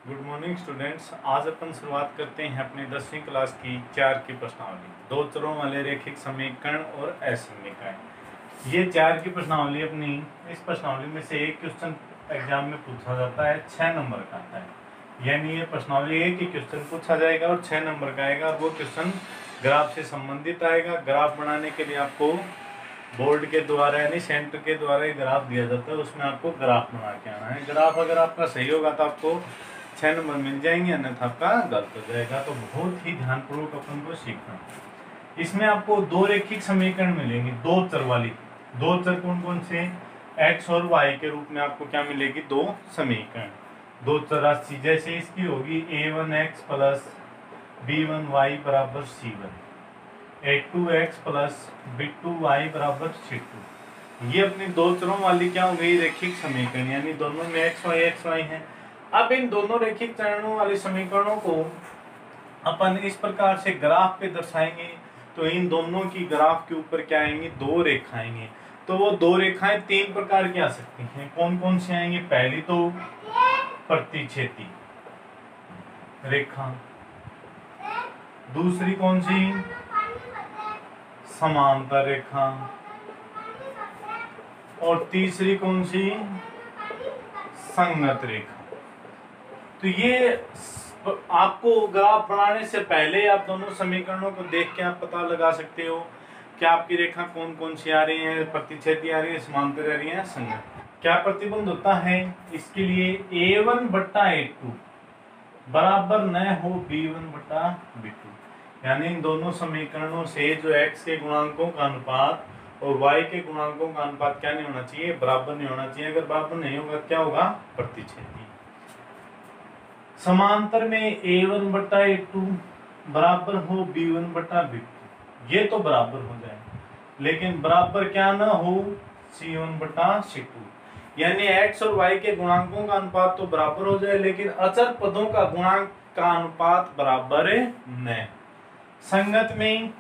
Good morning students. आज अपन शुरुआत करते हैं अपनी 10वीं क्लास की 4 की प्रश्नावली, दो चरों वाले रैखिक समीकरण और असमीकरण। ये 4 की प्रश्नावली अपनी, इस प्रश्नावली में से एक क्वेश्चन एग्जाम में पूछा जाता है, 6 नंबर का आता है। यानी ये प्रश्नावली एक ही क्वेश्चन पूछा जाएगा और 6 नंबर का आएगा। वो क्वेश्चन ग्राफ से संबंधित आएगा। ग्राफ बनाने के लिए आपको बोर्ड के द्वारा यानी सेंटर के द्वारा एक ग्राफ दिया जाता है, उसमें आपको ग्राफ बना के आना है। ग्राफ अगर आपका सही होगा तो आपको 6 नंबर मिल जाएंगे, अन्यथा आपका गलत हो जाएगा। तो बहुत ही ध्यानपूर्वक अपन को सीखना। इसमें आपको दो रैखिक समीकरण मिलेंगे, दो चर वाली। दो चर कौन कौन से? x और y के रूप में आपको क्या मिलेगी? दो समीकरण, दो चर राशि। जैसे इसकी होगी a1x प्लस b1y बराबर c1, a2x प्लस b2y बराबर c2। ये अपनी दो चरों वाली क्या हो गई? रैखिक समीकरण, यानी दोनों में x y है। अब इन दोनों रैखिक चरणों वाले समीकरणों को अपन इस प्रकार से ग्राफ पे दर्शाएंगे। तो इन दोनों की ग्राफ के ऊपर क्या आएंगी? दो रेखाएं आएंगी। तो वो दो रेखाएं तीन प्रकार की आ सकती हैं। कौन कौन सी आएंगी? पहली तो प्रतिच्छेदी रेखा, दूसरी कौन सी? समांतर रेखा, और तीसरी कौन सी? संगत रेखा। तो ये आपको ग्राफ बनाने से पहले आप दोनों समीकरणों को देख के आप पता लगा सकते हो कि आपकी रेखा कौन कौन सी आ रही है, प्रतिच्छेदी आ रही है, समांतर आ रही है, संगत। क्या प्रतिबंध होता है इसके लिए? a1 बट्टा a2 बराबर न हो b1 बट्टा b2। यानी इन दोनों समीकरणों से जो x के गुणांकों का अनुपात और y के गुणांकों का अनुपात क्या नहीं होना चाहिए? बराबर नहीं होना चाहिए। अगर बराबर नहीं होगा क्या होगा? प्रतिच्छेदी। समांतर में a1 बट्टा a2 बराबर हो b1 बट्टा b2, ये तो बराबर हो जाए, लेकिन बराबर क्या ना हो? c1 बट्टा c2। यानी x और y के गुणांकों का अनुपात तो बराबर हो जाए, लेकिन अचर पदों का गुणांक का अनुपात बराबर न। संगत में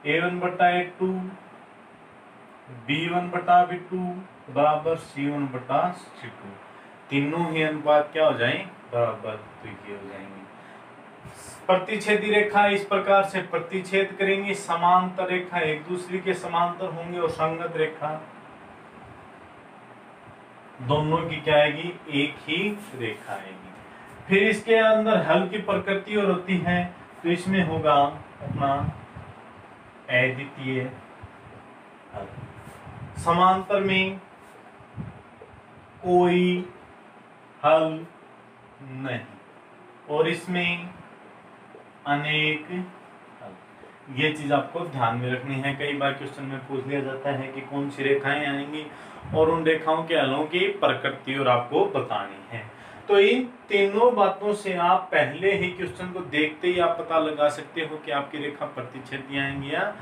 a1 बट्टा a2 b1 बट्टा b2 बराबर c1 बट्टा c2। तीनों ही अनुपात क्या हो जाए? बराबर। तो ये हो जाएंगे। प्रतिच्छेदी रेखा इस प्रकार से प्रतिच्छेद करेंगे। समांतर रेखा एक दूसरे के समांतर होंगे, और संगत रेखा दोनों की क्या आएगी? एक ही रेखा आएगी। फिर इसके अंदर हल की प्रकृति और होती है, तो इसमें होगा अपना अद्वितीय हल। समांतर में कोई हल नहीं, और इसमें अनेक हल। ये चीज आपको ध्यान में रखनी है। कई बार क्वेश्चन में पूछ लिया जाता है कि कौन सी रेखाएं आएंगी, और उन रेखाओं के हलों की प्रकृति और आपको बतानी है। तो इन तीनों बातों से आप पहले ही क्वेश्चन को देखते ही आप पता लगा सकते हो कि आपकी रेखा प्रतिच्छेदी आएंगी या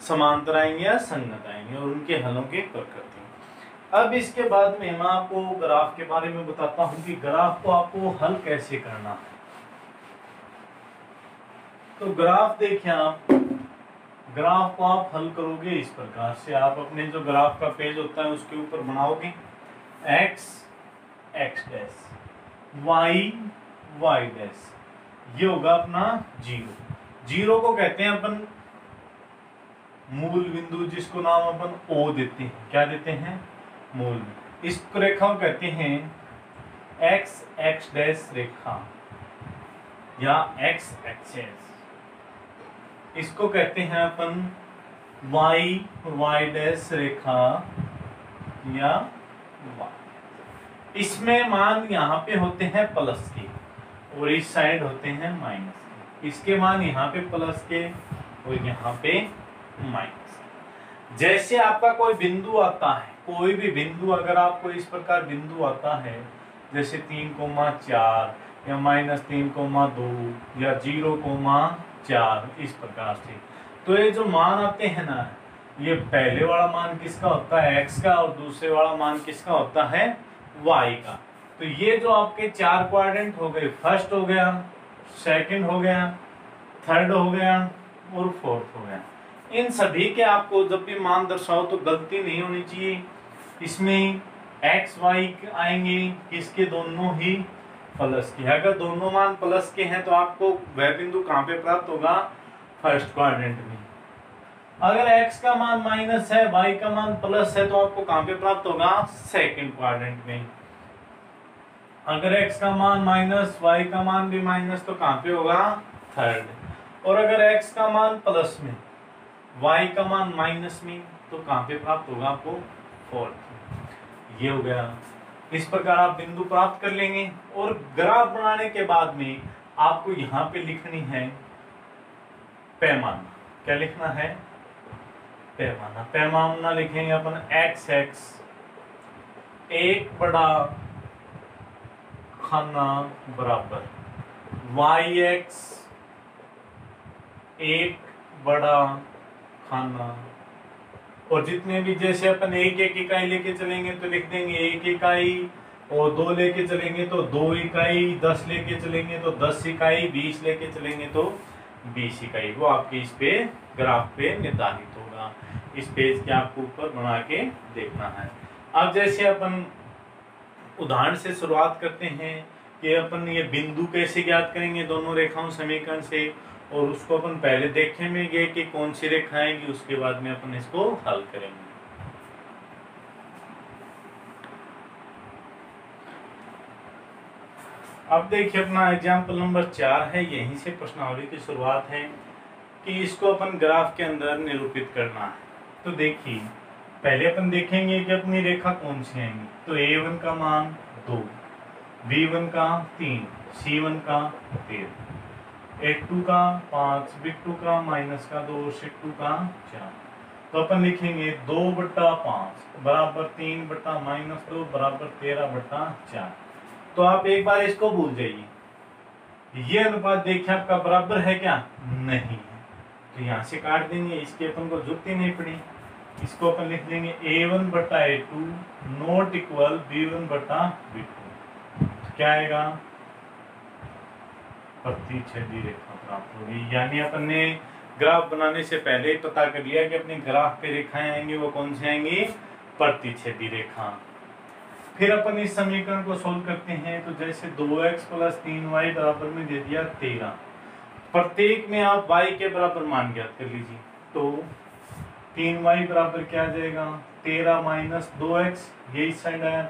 समांतर आएंगे या संगत आएंगे, और उनके हलों की प्रकृति। अब इसके बाद में मैं आपको ग्राफ के बारे में बताता हूं कि ग्राफ को आपको हल कैसे करना है। तो ग्राफ देखिए, आप ग्राफ को आप हल करोगे इस प्रकार से। आप अपने जो ग्राफ का पेज होता है उसके ऊपर बनाओगे x x dash, y y dash, ये होगा अपना जीरो। जीरो को कहते हैं अपन मूल बिंदु, जिसको नाम अपन O देते हैं। क्या देते हैं? मूल। इस रेखा को कहते हैं x x डैश रेखा या x एक्सिस। इसको कहते हैं अपन y y डैश रेखा या y। इसमें मान यहाँ पे होते हैं प्लस के, और इस साइड होते हैं माइनस के। इसके मान यहाँ पे प्लस के और यहाँ पे माइनस। जैसे आपका कोई बिंदु आता है, कोई भी बिंदु अगर आपको इस प्रकार बिंदु आता है, जैसे 3,4 या -3,2 या 0,4, इस प्रकार से, तो ये जो मान आते हैं ना, ये पहले वाला मान किसका होता है? x का, और दूसरे वाला मान किसका होता है? y का। तो ये जो आपके 4 क्वाड्रेंट हो गए, फर्स्ट हो गया, सेकंड हो गया, थर्ड हो गया और फोर्थ हो गया। इन सभी के आपको जब भी मान दर्शाओ तो गलती नहीं होनी चाहिए। इसमें एक्स वाई आएंगे किसके, दोनों ही प्लस के। अगर दोनों मान प्लस के हैं तो आपको वह बिंदु कहाँ पे प्राप्त होगा, फर्स्ट क्वाड्रेंट में। अगर x का मान माइनस है, y का मान प्लस है, तो आपको कहाँ पे प्राप्त होगा, सेकंड क्वाड्रेंट में। अगर x का मान माइनस, y का मान भी माइनस, तो कहाँ पे होगा, थर्ड। और अगर x का मान प्लस में, y का मान माइनस में, तो कहाँ पे प्राप्त होगा आपको, फोर्थ। ये हो गया। इस प्रकार आप बिंदु प्राप्त कर लेंगे। और ग्राफ बनाने के बाद में आपको यहाँ पे लिखनी है पैमाना। क्या लिखना है, पैमाना। पैमाना लिखेंगे अपन एक्स एक्स, एक बड़ा खाना बराबर वाई एक्स, एक बड़ा खाना। और जितने भी, जैसे अपन एक एक इकाई लेके चलेंगे तो लिख देंगे एक इकाई, और 2 लेके चलेंगे तो 2 इकाई, 10 लेके चलेंगे तो 10 इकाई, 20 लेके चलेंगे तो 20 इकाई। वो आपके इस पे ग्राफ पे निर्धारित होगा। इस पेज के आपको ऊपर बना के देखना है। अब जैसे अपन उदाहरण से शुरुआत करते हैं कि अपन ये बिंदु कैसे ज्ञात करेंगे दोनों रेखाओं समीकरण से, और उसको अपन पहले देखेंगे कि कौन सी रेखा आएगी, उसके बाद में अपन इसको हल करेंगे। अब देखिए अपना एग्जाम्पल नंबर 4 है, यहीं से प्रश्नावली की शुरुआत है कि इसको अपन ग्राफ के अंदर निरूपित करना है। तो देखिए पहले अपन देखेंगे कि अपनी रेखा कौन सी आएंगी। तो a1 का मान 2, b1 का 3, c1 का 13, a2 का 5, b2 का माइनस का 2, c2 का 4। तो अपन लिखेंगे 2/5 बराबर 3/-2 बराबर 13/4। तो आप एक बार इसको भूल जाइए। ये अनुपात देखिए आपका बराबर है क्या, नहीं है, तो यहाँ से काट देंगे, इसकी अपन को जरूरत ही नहीं पड़ी। इसको अपन लिख देंगे a1/a2 नॉट इक्वल b1/b2। क्या आएगा, प्रतिच्छेदी रेखा प्राप्त होगी। यानी अपन ने ग्राफ बनाने से पहले ही पता कर लिया कि अपने ग्राफ पे रेखाएं आएंगी वो कौन सी आएंगी, प्रतिच्छेदी रेखा। फिर अपन इस समीकरण को सोल्व करते हैं। तो जैसे 2x + 3y बराबर में दे दिया 13, प्रत्येक में आप y के बराबर मान ज्ञात कर लीजिए। तो 3y बराबर क्या आ जाएगा, 13 - 2x, ये इस साइड आया,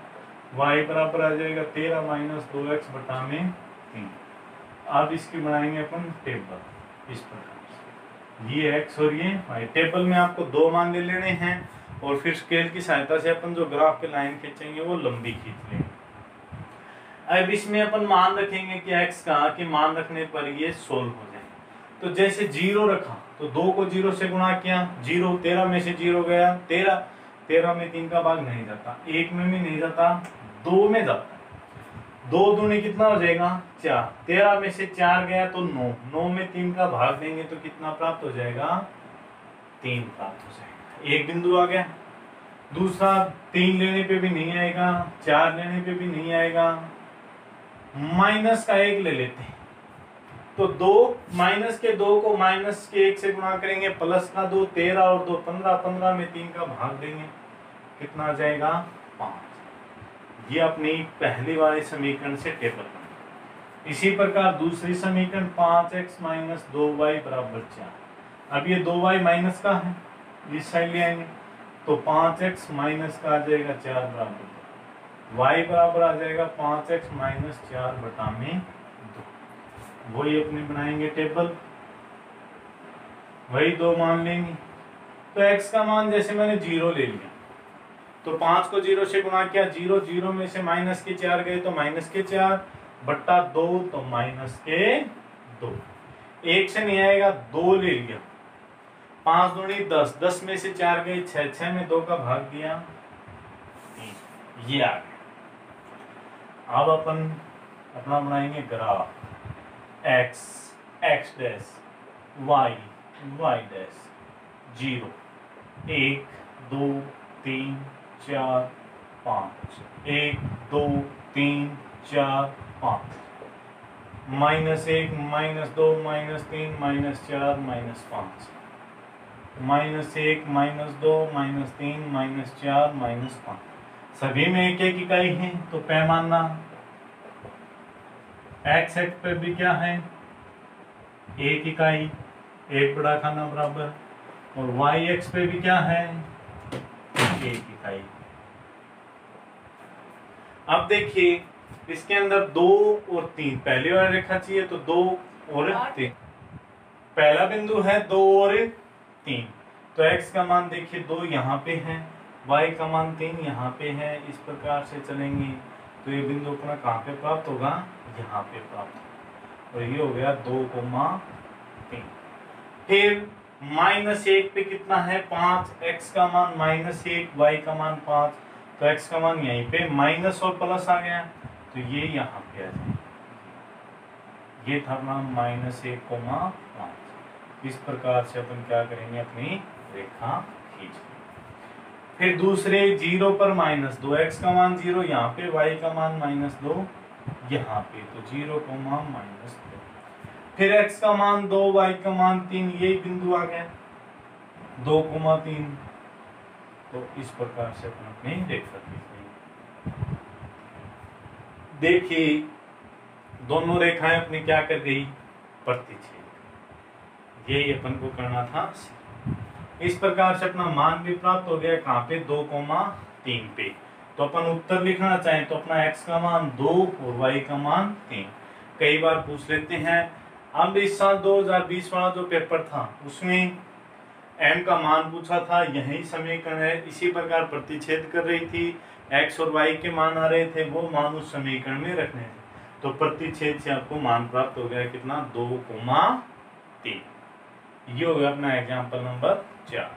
y बराबर आ जाएगा 13 - 2x बटा में 3। अब इसकी बनाएंगे अपन टेबल इस प्रकार से, ये x और ये y। टेबल में आपको 2 मान ले लेने हैं, और फिर स्केल की सहायता से अपन जो ग्राफ पे लाइन खींचेंगे वो लंबी खींच लेंगे। अब इसमें अपन मान रखेंगे कि x का, कि मान रखने पर ये सोल्व हो जाए। तो जैसे 0 रखा तो 2 को 0 से गुणा किया, 0 13 में से 0 गया 13, 13 में 3 का भाग नहीं जाता, 1 में भी नहीं जाता, 2 में जाता। 2 दूनी कितना हो जाएगा, 4, 13 में से 4 गया तो 9, 9 में 3 का भाग देंगे तो कितना प्राप्त हो जाएगा, 3 प्राप्त हो जाएगा। एक बिंदु आ गया। दूसरा 3 लेने पे भी नहीं आएगा, 4 लेने पे भी नहीं आएगा, माइनस का 1 ले लेते हैं। तो 2 को -1 से गुणा करेंगे, प्लस का 2, 13 और 2 15, 15 में 3 का भाग देंगे, कितना आ जाएगा, 5। ये अपनी पहली वाली समीकरण से टेबल बना। इसी प्रकार दूसरी समीकरण 5x - 2y = 4। अब ये 2y माइनस का है, इस साइड ले आएंगे तो 5x माइनस का आ जाएगा 4 बराबर, y बराबर आ जाएगा 5x - 4 बटा में 2। वही अपने बनाएंगे टेबल, वही 2 मान लेंगे। तो x का मान जैसे मैंने 0 ले लिया, तो 5 को 0 से गुणा किया, 0 0 में से -4 गए तो -4 बट्टा 2 तो -2। 1 से नहीं आएगा, 2 ले लिया, 5 दूनी 10, 10 में से 4 गए 6, 6 में 2 का भाग दिया 3। ये आ गया। अब अपन अपना बनाएंगे graph, x x dash, y y dash, 0 1 2 3 4 5, 1 2 3 4 5, -1 -2 -3 -4 -5, -1 -2 -3 -4 -5। सभी में एक एक इकाई है तो पैमाना एक्स एक्स पे भी क्या है, एक इकाई, एक बड़ा खाना बराबर, और वाई एक्स पे भी क्या है, एक इकाई। अब देखिए इसके अंदर 2 और 3, पहली वाली रेखा चाहिए तो 2 और 3, पहला बिंदु है 2 और 3, तो x का मान देखिए 2 यहाँ पे है, y का मान 3 यहाँ पे है। इस प्रकार से चलेंगे तो ये बिंदु अपना कहाँ पे प्राप्त होगा, यहाँ पे प्राप्त होगा, और ये हो गया 2,3। फिर -1 पे कितना है 5, x का मान -1, y का मान 5, तो x का मान यहीं पे माइनस और प्लस आ गया, तो ये यहाँ पे आ जाए, ये था अपना -1,5। इस प्रकार से अपन क्या करेंगे, अपनी रेखा खींचेंगे। फिर दूसरे 0 पर -2, x का मान 0 यहाँ पे, y का मान -2 यहाँ पे, तो 0, -2। फिर x का मान 2, y का मान 3, यही बिंदु आ गया 2,3। तो इस प्रकार से अपन अपनी रेखा खींचेंगे। देखिए दोनों रेखाएं अपनी क्या कर गई, प्रतिच्छेद। यही अपन को करना था। इस प्रकार से अपना मान भी प्राप्त हो गया, कहाँ पे 2,3 पे। तो अपन उत्तर लिखना चाहें तो अपना x का मान 2 और y का मान 3 कई बार पूछ लेते हैं। अब इस साल 2020 वाला जो पेपर था उसमें m का मान पूछा था, यही समीकरण है। इसी प्रकार प्रतिच्छेद कर रही थी, x और y के मान आ रहे थे, वो मान उस समीकरण में रखने थे। तो प्रतिच्छेद से आपको मान प्राप्त हो गया कितना, 2,3। ये हो गया अपना एग्जाम्पल नंबर 4।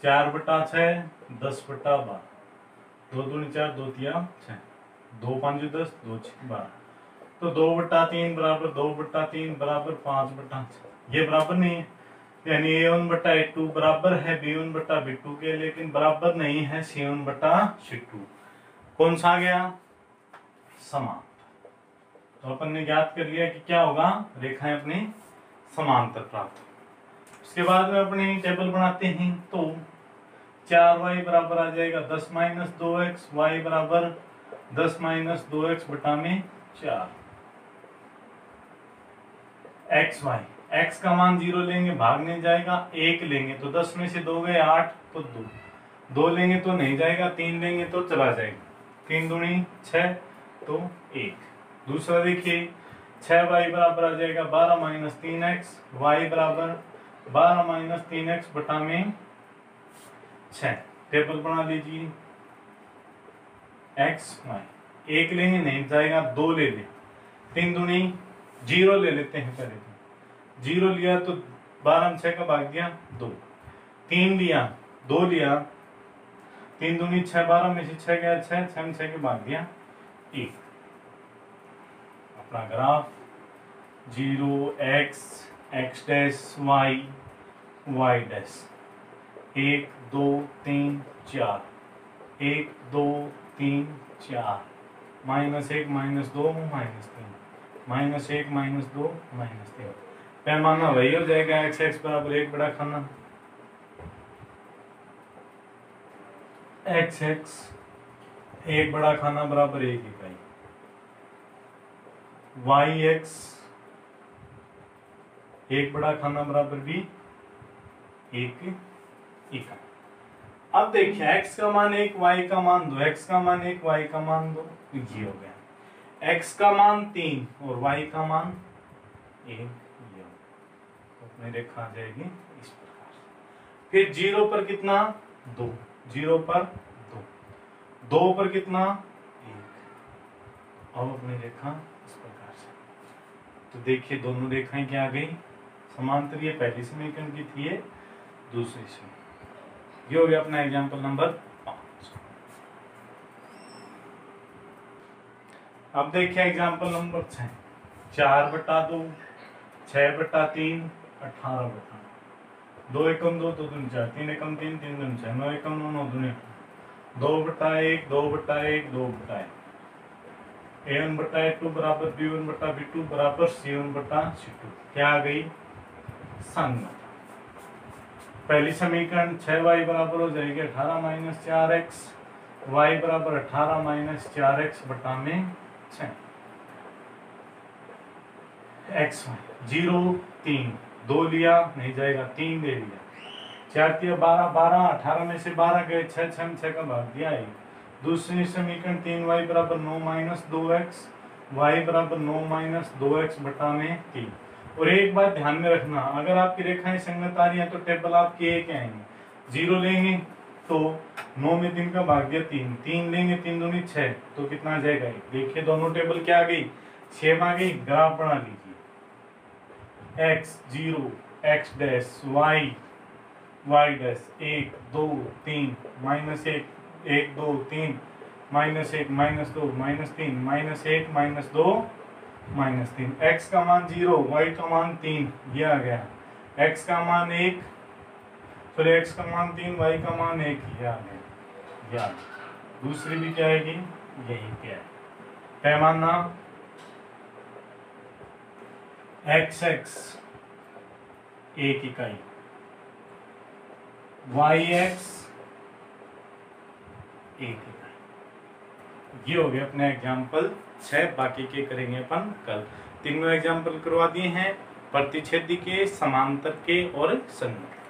4/6 10/12, 2 दूनी 4, 2 तिया 6, 2 5 10, 2 6 12, तो 2/3 बराबर 2/3 बराबर 5/6। ये बराबर नहीं है, यानी A1/A2 बराबर है B1/B2 के, लेकिन बराबर नहीं है C1/C2। कौन सा आ गया, समान। तो अपन ने ज्ञात कर लिया कि क्या होगा, रेखाएं अपनी समांतर प्राप्त। उसके बाद में अपनी टेबल बनाते हैं, तो 4y बराबर आ जाएगा 10 - 2x, y बराबर 10 - 2x बटा में 4, x y, x का मान 0 लेंगे भाग नहीं जाएगा, 1 लेंगे तो 10 में से 2 गए 8, तो 2 लेंगे तो नहीं जाएगा, 3 लेंगे तो चला जाएगा, 3 दूनी 6 तो 1। दूसरा देखिए 6y बराबर आ जाएगा 12 - 3x, y बराबर 12 - 3x बटा में 6। टेबल बना लीजिए, x y, 1 लेंगे नहीं जाएगा, 2 ले ले, 3 दूनी 0 ले लेते हैं पहले, तो 0 लिया तो 12 में 6 का भाग दिया 2, 3 लिया 2 लिया, 3 दूनी 6, 12 में से 6 गया 6, 6 में 6 के भाग दिया 1। अपना graph 0 x x dash y y dash 1 2 3 4, 1 2 3 4, -1 -2 -3, -1 -2 -3। पैमाना वही हो जाएगा, x x बराबर 1 बड़ा खाना, x x 1 बड़ा खाना बराबर 1 इकाई, y x 1 बड़ा खाना बराबर भी 1 इकाई। अब देखिए x का मान 1, y का मान 2, x का मान 1, y का मान 2, ये हो गया। x का मान 3 और y का मान 1, ये हो गया। तो अपनी रेखा आ जाएगी इस प्रकार से। फिर 0 पर कितना 2, 0 पर 2, 2 पर कितना 1। अब अपनी रेखा इस प्रकार से। तो देखिए दोनों रेखाएं क्या आ गई, समांतर। ये पहली समीकरण की थी, ये दूसरी समीकरण। ये हो गया अपना एग्जाम्पल नंबर 5। अब देखिए एग्जाम्पल नंबर 6। 4/2, 6/3, 18/2, 2 एकम 2, 2 दूनी 4, 3 एकम 3, 3 दूनी 6, 9 एकम 9, 9 दूनी 2/1, 2/1, 2/1। A1/A2 बराबर B1/B2 बराबर C1/C2। क्या आ गई, संगत। पहली समीकरण 6y बराबर हो जाएगी 18 - 4x, y बराबर 18 माइनस 4x बटा में 6। x 0 3 2 लिया नहीं जाएगा, 3 ले लिया, 4 3 12 12, 18 में से 12 गए, 6 6 का भाग दिया है। दूसरी समीकरण 3y बराबर 9 माइनस 2x, y बराबर 9 माइनस 2x बटा में 3। और एक बात ध्यान में रखना, अगर आपकी रेखाएं संगत आ रही हैं तो टेबल आपके एक आएंगे। 0 लेंगे तो 9 में 3 का भाग दिया 3, 3 लेंगे 3 दूनी 6, तो कितना आ जाएगा? देखिए दोनों टेबल क्या आ गई? 6 में आ गई। ग्राफ बना लीजिए, x 0 x dash y y dash 1 2 3 minus 1 1 2 3 minus 1 minus 2 minus 3 minus 1 minus 2 minus 3। x का मान 0 y का मान 3 ये आ गया। x का मान 1 फिर x का मान 3 y का मान 1 ये आ गया। दूसरी भी क्या आएगी? यही क्या है पैमाना xx 1 इकाई, yx 1 इकाई। ये हो गया अपने एग्जाम्पल 6। बाकी के करेंगे अपन कल। तीनों एग्जाम्पल करवा दिए हैं, प्रतिच्छेदी के, समांतर के और संयुक्त।